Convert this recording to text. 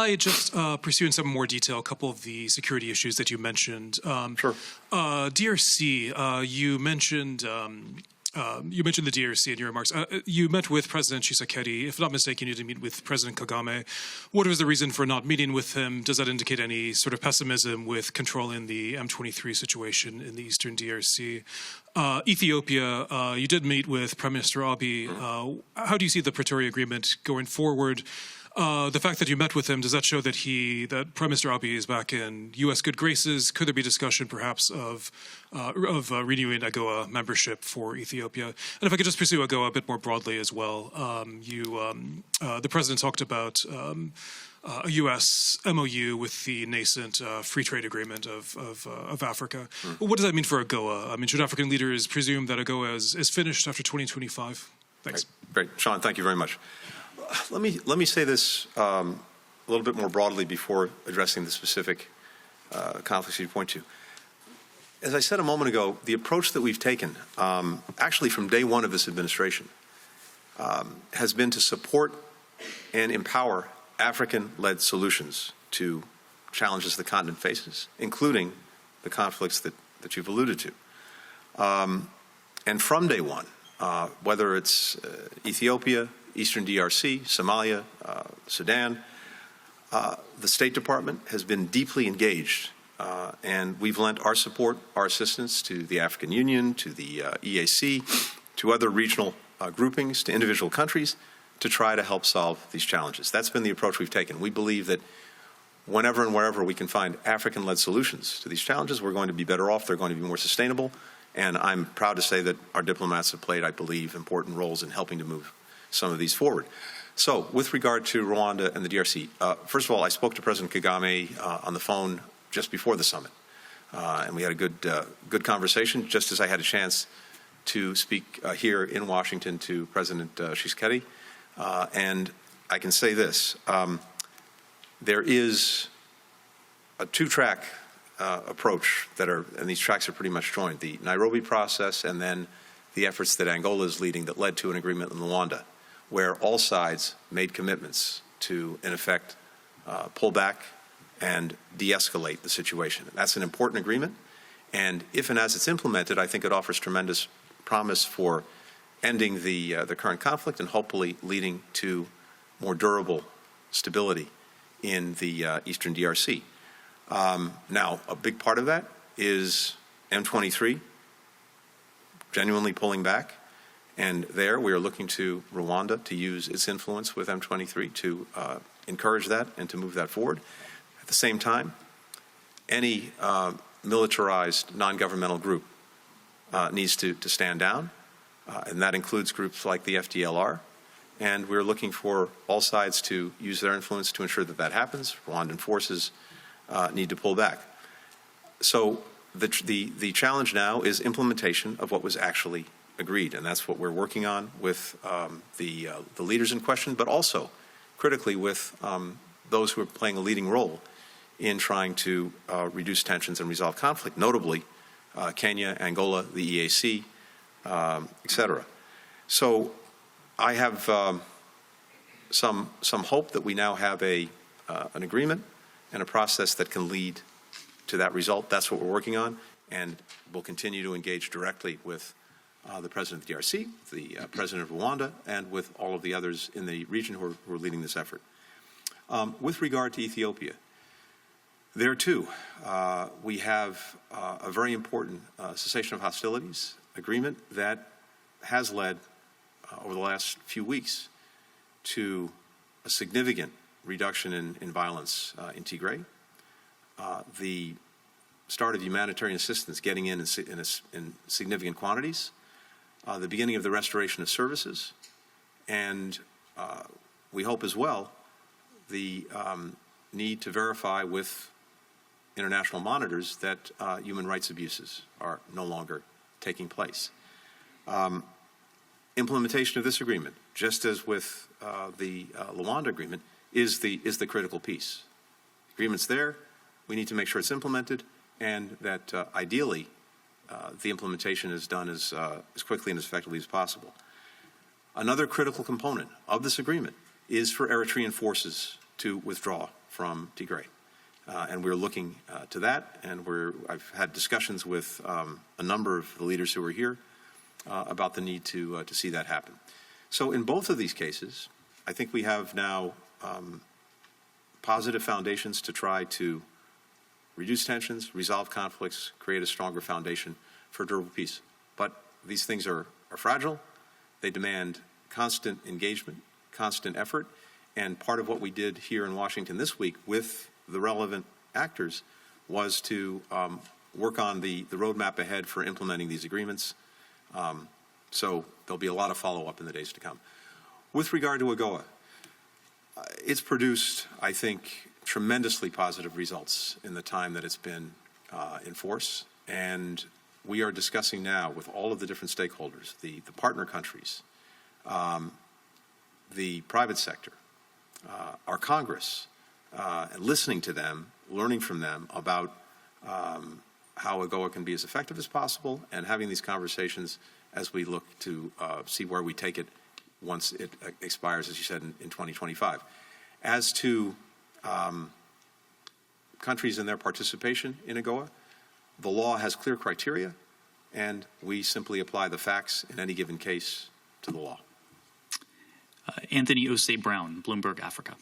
I just pursue in some more detail a couple of the security issues that you mentioned? Sure. DRC, you mentioned the DRC in your remarks. You met with President Tshisekedi. If not mistaken, you did meet with President Kagame. What was the reason for not meeting with him? Does that indicate any sort of pessimism with controlling the M23 situation in the eastern DRC? Ethiopia, you did meet with Prime Minister Abiy. How do you see the Pretoria Agreement going forward? The fact that you met with him, does that show that Prime Minister Abiy is back in U.S. good graces? Could there be discussion, perhaps, of renewing AGOA membership for Ethiopia? And if I could just pursue AGOA a bit more broadly as well, the president talked about a U.S. MOU with the nascent free trade agreement of Africa. What does that mean for AGOA? I mean, should African leaders presume that AGOA is finished after 2025? Thanks. Great. Sean, thank you very much. Let me say this a little bit more broadly before addressing the specific conflicts you point to. As I said a moment ago, the approach that we've taken, actually from day one of this administration, has been to support and empower African-led solutions to challenges the continent faces, including the conflicts that you've alluded to. And from day one, whether it's Ethiopia, Eastern DRC, Somalia, Sudan, the State Department has been deeply engaged, and we've lent our support, our assistance to the African Union, to the EAC, to other regional groupings, to individual countries, to try to help solve these challenges. That's been the approach we've taken. We believe that whenever and wherever we can find African-led solutions to these challenges, we're going to be better off, they're going to be more sustainable, and I'm proud to say that our diplomats have played, I believe, important roles in helping to move some of these forward. So, with regard to Rwanda and the DRC, first of all, I spoke to President Kagame on the phone just before the summit, and we had a good conversation, just as I had a chance to speak here in Washington to President Tshisekedi. And I can say this, there is a two-track approach and these tracks are pretty much joined, the Nairobi process and then the efforts that Angola is leading that led to an agreement in Luanda, where all sides made commitments to, in effect, pull back and de-escalate the situation. That's an important agreement, and if and as it's implemented, I think it offers tremendous promise for ending the current conflict and hopefully leading to more durable stability in the eastern DRC. Now, a big part of that is M23 genuinely pulling back. And there we are looking to Rwanda to use its influence with M23 to encourage that and to move that forward. At the same time, any militarized non-governmental group needs to stand down, and that includes groups like the FDLR. And we're looking for all sides to use their influence to ensure that that happens. Rwandan forces need to pull back. So the challenge now is implementation of what was actually agreed, and that's what we're working on with the leaders in question, but also critically with those who are playing a leading role in trying to reduce tensions and resolve conflict, notably Kenya, Angola, the EAC, etc. So I have some hope that we now have an agreement and a process that can lead to that result. That's what we're working on, and we'll continue to engage directly with the President of the DRC, the President of Rwanda, and with all of the others in the region who are leading this effort. With regard to Ethiopia, there too, we have a very important cessation of hostilities agreement that has led over the last few weeks to a significant reduction in violence in Tigray, the start of humanitarian assistance getting in significant quantities, the beginning of the restoration of services, and we hope as well the need to verify with international monitors that human rights abuses are no longer taking place. Implementation of this agreement, just as with the Luanda agreement, is the critical piece. The agreement's there. We need to make sure it's implemented, and that ideally the implementation is done as quickly and as effectively as possible. Another critical component of this agreement is for Eritrean forces to withdraw from Tigray. And we're looking to that, and I've had discussions with a number of the leaders who are here about the need to see that happen. So in both of these cases, I think we have now positive foundations to try to reduce tensions, resolve conflicts, create a stronger foundation for durable peace. But these things are fragile. They demand constant engagement, constant effort. And part of what we did here in Washington this week with the relevant actors was to work on the roadmap ahead for implementing these agreements. So there'll be a lot of follow-up in the days to come. With regard to AGOA, it's produced, I think, tremendously positive results in the time that it's been in force. And we are discussing now with all of the different stakeholders, the partner countries, the private sector, our Congress, and listening to them, learning from them about how AGOA can be as effective as possible, and having these conversations as we look to see where we take it once it expires, as you said, in 2025. As to countries and their participation in AGOA, the law has clear criteria, and we simply apply the facts in any given case to the law. Anthony Osei Brown, Bloomberg Africa.